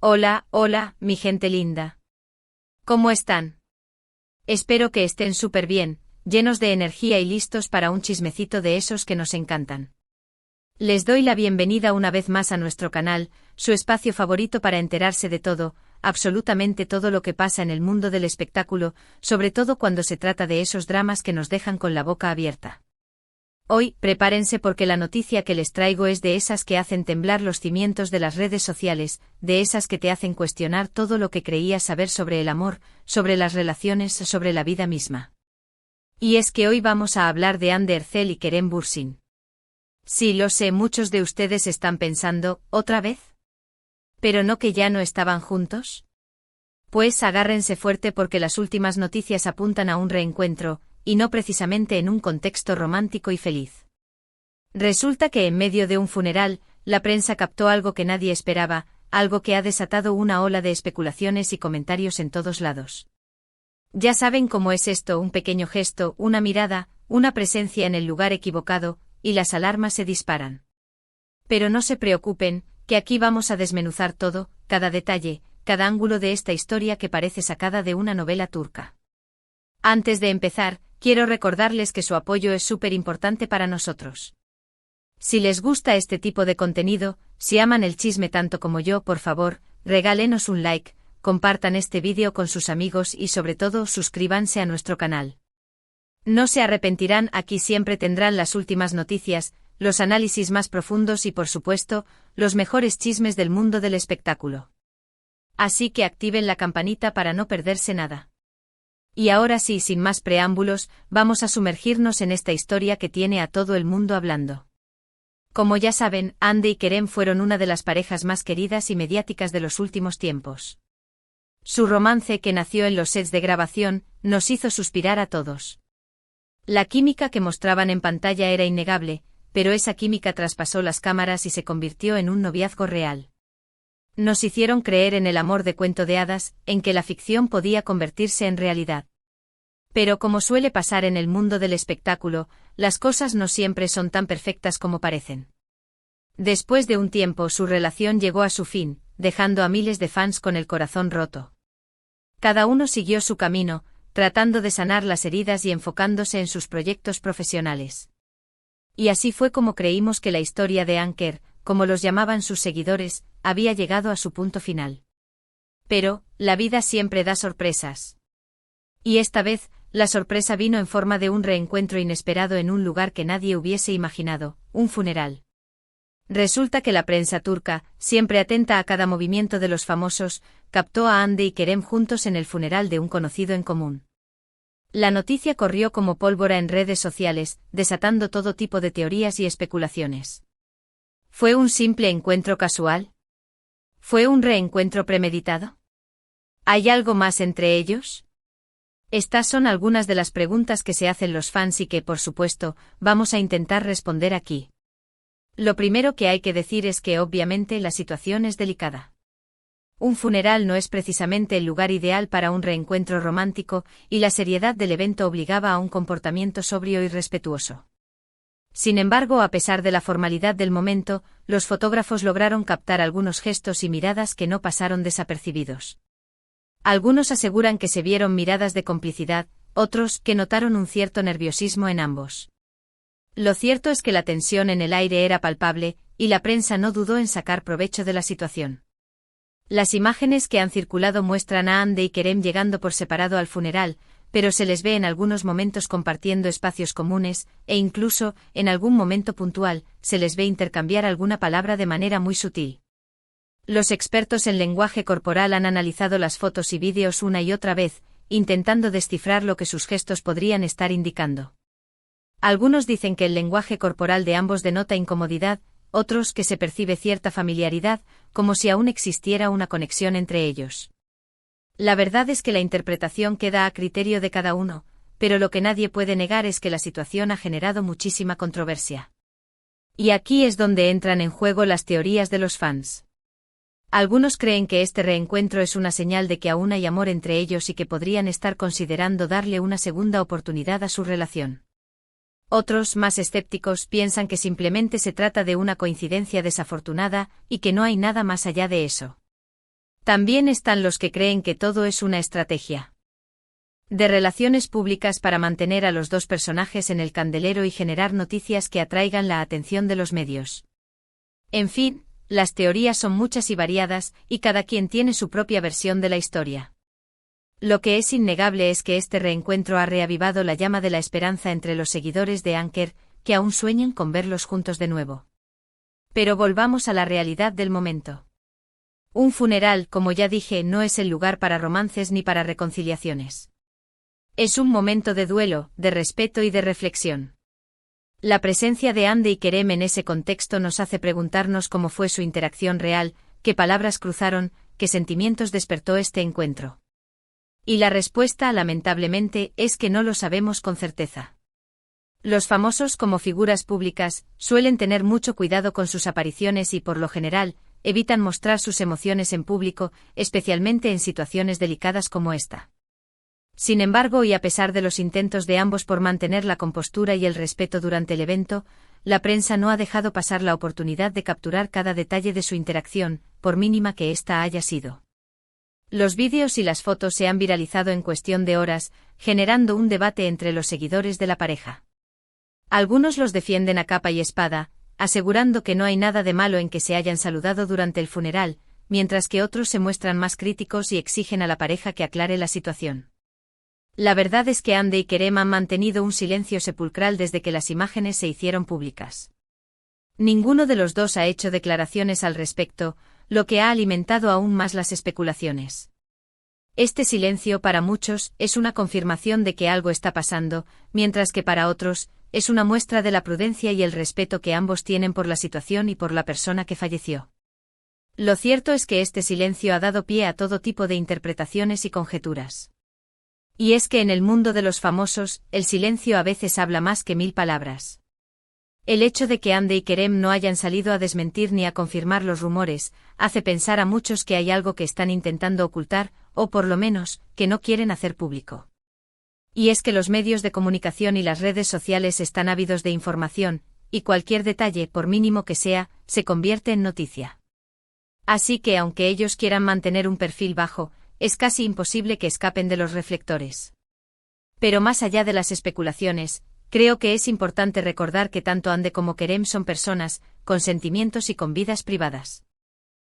Hola, hola, mi gente linda. ¿Cómo están? Espero que estén súper bien, llenos de energía y listos para un chismecito de esos que nos encantan. Les doy la bienvenida una vez más a nuestro canal, su espacio favorito para enterarse de todo, absolutamente todo lo que pasa en el mundo del espectáculo, sobre todo cuando se trata de esos dramas que nos dejan con la boca abierta. Hoy, prepárense porque la noticia que les traigo es de esas que hacen temblar los cimientos de las redes sociales, de esas que te hacen cuestionar todo lo que creías saber sobre el amor, sobre las relaciones, sobre la vida misma. Y es que hoy vamos a hablar de Hande Erçel y Kerem Bürsin. Sí, lo sé, muchos de ustedes están pensando, ¿otra vez? ¿Pero no que ya no estaban juntos? Pues agárrense fuerte porque las últimas noticias apuntan a un reencuentro, y no precisamente en un contexto romántico y feliz. Resulta que en medio de un funeral, la prensa captó algo que nadie esperaba, algo que ha desatado una ola de especulaciones y comentarios en todos lados. Ya saben cómo es esto, un pequeño gesto, una mirada, una presencia en el lugar equivocado, y las alarmas se disparan. Pero no se preocupen, que aquí vamos a desmenuzar todo, cada detalle, cada ángulo de esta historia que parece sacada de una novela turca. Antes de empezar, quiero recordarles que su apoyo es súper importante para nosotros. Si les gusta este tipo de contenido, si aman el chisme tanto como yo, por favor, regálenos un like, compartan este vídeo con sus amigos y sobre todo suscríbanse a nuestro canal. No se arrepentirán, aquí siempre tendrán las últimas noticias, los análisis más profundos y por supuesto, los mejores chismes del mundo del espectáculo. Así que activen la campanita para no perderse nada. Y ahora sí, sin más preámbulos, vamos a sumergirnos en esta historia que tiene a todo el mundo hablando. Como ya saben, Hande y Kerem fueron una de las parejas más queridas y mediáticas de los últimos tiempos. Su romance, que nació en los sets de grabación, nos hizo suspirar a todos. La química que mostraban en pantalla era innegable, pero esa química traspasó las cámaras y se convirtió en un noviazgo real. Nos hicieron creer en el amor de cuento de hadas, en que la ficción podía convertirse en realidad. Pero como suele pasar en el mundo del espectáculo, las cosas no siempre son tan perfectas como parecen. Después de un tiempo su relación llegó a su fin, dejando a miles de fans con el corazón roto. Cada uno siguió su camino, tratando de sanar las heridas y enfocándose en sus proyectos profesionales. Y así fue como creímos que la historia de Anker, como los llamaban sus seguidores, había llegado a su punto final. Pero, la vida siempre da sorpresas. Y esta vez, la sorpresa vino en forma de un reencuentro inesperado en un lugar que nadie hubiese imaginado, un funeral. Resulta que la prensa turca, siempre atenta a cada movimiento de los famosos, captó a Hande y Kerem juntos en el funeral de un conocido en común. La noticia corrió como pólvora en redes sociales, desatando todo tipo de teorías y especulaciones. ¿Fue un simple encuentro casual? ¿Fue un reencuentro premeditado? ¿Hay algo más entre ellos? Estas son algunas de las preguntas que se hacen los fans y que, por supuesto, vamos a intentar responder aquí. Lo primero que hay que decir es que obviamente la situación es delicada. Un funeral no es precisamente el lugar ideal para un reencuentro romántico, y la seriedad del evento obligaba a un comportamiento sobrio y respetuoso. Sin embargo, a pesar de la formalidad del momento, los fotógrafos lograron captar algunos gestos y miradas que no pasaron desapercibidos. Algunos aseguran que se vieron miradas de complicidad, otros que notaron un cierto nerviosismo en ambos. Lo cierto es que la tensión en el aire era palpable, y la prensa no dudó en sacar provecho de la situación. Las imágenes que han circulado muestran a Hande y Kerem llegando por separado al funeral, pero se les ve en algunos momentos compartiendo espacios comunes, e incluso, en algún momento puntual, se les ve intercambiar alguna palabra de manera muy sutil. Los expertos en lenguaje corporal han analizado las fotos y vídeos una y otra vez, intentando descifrar lo que sus gestos podrían estar indicando. Algunos dicen que el lenguaje corporal de ambos denota incomodidad, otros que se percibe cierta familiaridad, como si aún existiera una conexión entre ellos. La verdad es que la interpretación queda a criterio de cada uno, pero lo que nadie puede negar es que la situación ha generado muchísima controversia. Y aquí es donde entran en juego las teorías de los fans. Algunos creen que este reencuentro es una señal de que aún hay amor entre ellos y que podrían estar considerando darle una segunda oportunidad a su relación. Otros, más escépticos, piensan que simplemente se trata de una coincidencia desafortunada y que no hay nada más allá de eso. También están los que creen que todo es una estrategia de relaciones públicas para mantener a los dos personajes en el candelero y generar noticias que atraigan la atención de los medios. En fin, las teorías son muchas y variadas, y cada quien tiene su propia versión de la historia. Lo que es innegable es que este reencuentro ha reavivado la llama de la esperanza entre los seguidores de Anker, que aún sueñan con verlos juntos de nuevo. Pero volvamos a la realidad del momento. Un funeral, como ya dije, no es el lugar para romances ni para reconciliaciones. Es un momento de duelo, de respeto y de reflexión. La presencia de Hande y Kerem en ese contexto nos hace preguntarnos cómo fue su interacción real, qué palabras cruzaron, qué sentimientos despertó este encuentro. Y la respuesta, lamentablemente, es que no lo sabemos con certeza. Los famosos, como figuras públicas, suelen tener mucho cuidado con sus apariciones y, por lo general, evitan mostrar sus emociones en público, especialmente en situaciones delicadas como esta. Sin embargo, y a pesar de los intentos de ambos por mantener la compostura y el respeto durante el evento, la prensa no ha dejado pasar la oportunidad de capturar cada detalle de su interacción, por mínima que ésta haya sido. Los vídeos y las fotos se han viralizado en cuestión de horas, generando un debate entre los seguidores de la pareja. Algunos los defienden a capa y espada, asegurando que no hay nada de malo en que se hayan saludado durante el funeral, mientras que otros se muestran más críticos y exigen a la pareja que aclare la situación. La verdad es que Hande y Kerem han mantenido un silencio sepulcral desde que las imágenes se hicieron públicas. Ninguno de los dos ha hecho declaraciones al respecto, lo que ha alimentado aún más las especulaciones. Este silencio para muchos es una confirmación de que algo está pasando, mientras que para otros es una muestra de la prudencia y el respeto que ambos tienen por la situación y por la persona que falleció. Lo cierto es que este silencio ha dado pie a todo tipo de interpretaciones y conjeturas. Y es que en el mundo de los famosos, el silencio a veces habla más que 1000 palabras. El hecho de que Hande y Kerem no hayan salido a desmentir ni a confirmar los rumores, hace pensar a muchos que hay algo que están intentando ocultar, o por lo menos, que no quieren hacer público. Y es que los medios de comunicación y las redes sociales están ávidos de información, y cualquier detalle, por mínimo que sea, se convierte en noticia. Así que aunque ellos quieran mantener un perfil bajo, es casi imposible que escapen de los reflectores. Pero más allá de las especulaciones, creo que es importante recordar que tanto Hande como Kerem son personas, con sentimientos y con vidas privadas.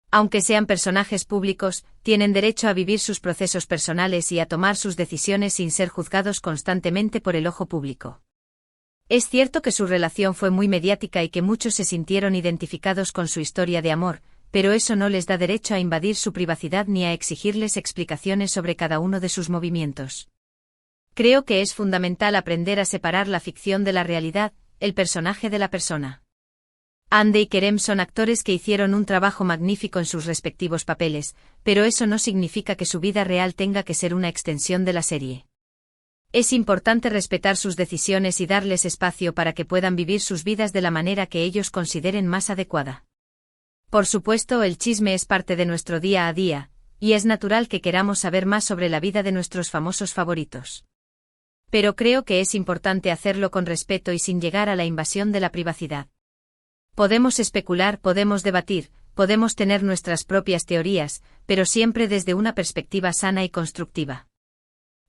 Aunque sean personajes públicos, tienen derecho a vivir sus procesos personales y a tomar sus decisiones sin ser juzgados constantemente por el ojo público. Es cierto que su relación fue muy mediática y que muchos se sintieron identificados con su historia de amor, pero eso no les da derecho a invadir su privacidad ni a exigirles explicaciones sobre cada uno de sus movimientos. Creo que es fundamental aprender a separar la ficción de la realidad, el personaje de la persona. Hande y Kerem son actores que hicieron un trabajo magnífico en sus respectivos papeles, pero eso no significa que su vida real tenga que ser una extensión de la serie. Es importante respetar sus decisiones y darles espacio para que puedan vivir sus vidas de la manera que ellos consideren más adecuada. Por supuesto, el chisme es parte de nuestro día a día, y es natural que queramos saber más sobre la vida de nuestros famosos favoritos. Pero creo que es importante hacerlo con respeto y sin llegar a la invasión de la privacidad. Podemos especular, podemos debatir, podemos tener nuestras propias teorías, pero siempre desde una perspectiva sana y constructiva.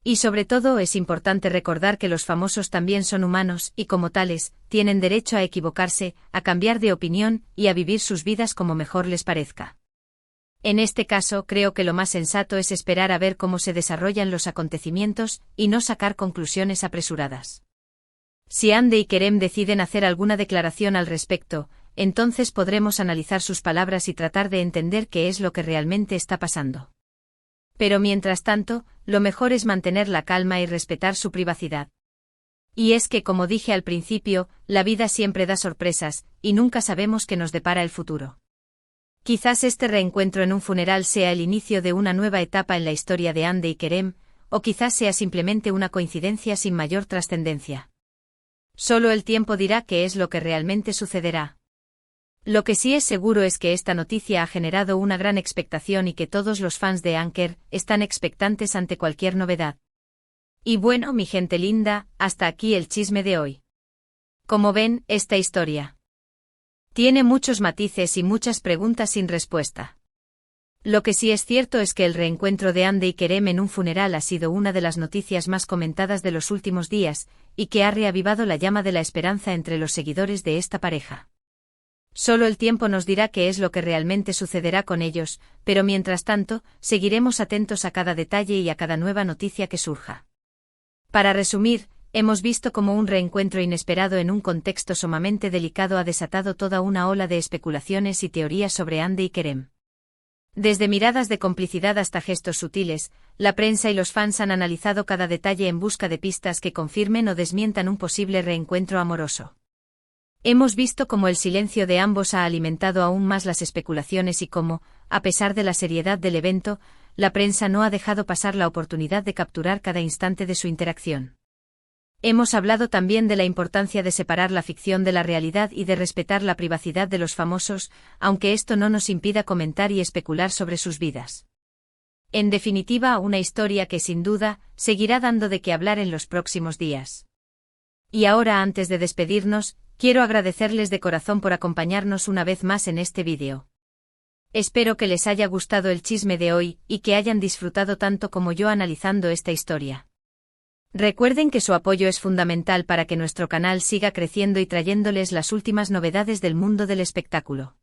Y sobre todo es importante recordar que los famosos también son humanos y como tales, tienen derecho a equivocarse, a cambiar de opinión y a vivir sus vidas como mejor les parezca. En este caso creo que lo más sensato es esperar a ver cómo se desarrollan los acontecimientos y no sacar conclusiones apresuradas. Si Hande y Kerem deciden hacer alguna declaración al respecto, entonces podremos analizar sus palabras y tratar de entender qué es lo que realmente está pasando. Pero mientras tanto, lo mejor es mantener la calma y respetar su privacidad. Y es que, como dije al principio, la vida siempre da sorpresas, y nunca sabemos qué nos depara el futuro. Quizás este reencuentro en un funeral sea el inicio de una nueva etapa en la historia de Hande y Kerem, o quizás sea simplemente una coincidencia sin mayor trascendencia. Solo el tiempo dirá qué es lo que realmente sucederá. Lo que sí es seguro es que esta noticia ha generado una gran expectación y que todos los fans de Anker están expectantes ante cualquier novedad. Y bueno, mi gente linda, hasta aquí el chisme de hoy. Como ven, esta historia tiene muchos matices y muchas preguntas sin respuesta. Lo que sí es cierto es que el reencuentro de Ande y Kerem en un funeral ha sido una de las noticias más comentadas de los últimos días, y que ha reavivado la llama de la esperanza entre los seguidores de esta pareja. Solo el tiempo nos dirá qué es lo que realmente sucederá con ellos, pero mientras tanto, seguiremos atentos a cada detalle y a cada nueva noticia que surja. Para resumir, hemos visto cómo un reencuentro inesperado en un contexto sumamente delicado ha desatado toda una ola de especulaciones y teorías sobre Ande y Kerem. Desde miradas de complicidad hasta gestos sutiles, la prensa y los fans han analizado cada detalle en busca de pistas que confirmen o desmientan un posible reencuentro amoroso. Hemos visto cómo el silencio de ambos ha alimentado aún más las especulaciones y cómo, a pesar de la seriedad del evento, la prensa no ha dejado pasar la oportunidad de capturar cada instante de su interacción. Hemos hablado también de la importancia de separar la ficción de la realidad y de respetar la privacidad de los famosos, aunque esto no nos impida comentar y especular sobre sus vidas. En definitiva, una historia que sin duda seguirá dando de qué hablar en los próximos días. Y ahora, antes de despedirnos, quiero agradecerles de corazón por acompañarnos una vez más en este vídeo. Espero que les haya gustado el chisme de hoy y que hayan disfrutado tanto como yo analizando esta historia. Recuerden que su apoyo es fundamental para que nuestro canal siga creciendo y trayéndoles las últimas novedades del mundo del espectáculo.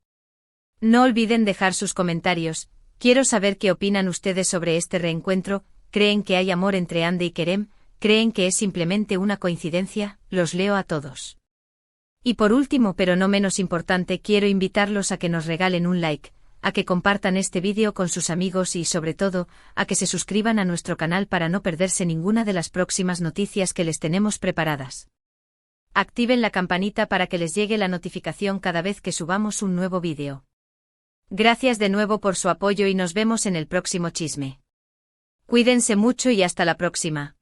No olviden dejar sus comentarios. Quiero saber qué opinan ustedes sobre este reencuentro. ¿Creen que hay amor entre Ande y Kerem? ¿Creen que es simplemente una coincidencia? Los leo a todos. Y por último, pero no menos importante, quiero invitarlos a que nos regalen un like, a que compartan este vídeo con sus amigos y, sobre todo, a que se suscriban a nuestro canal para no perderse ninguna de las próximas noticias que les tenemos preparadas. Activen la campanita para que les llegue la notificación cada vez que subamos un nuevo vídeo. Gracias de nuevo por su apoyo y nos vemos en el próximo chisme. Cuídense mucho y hasta la próxima.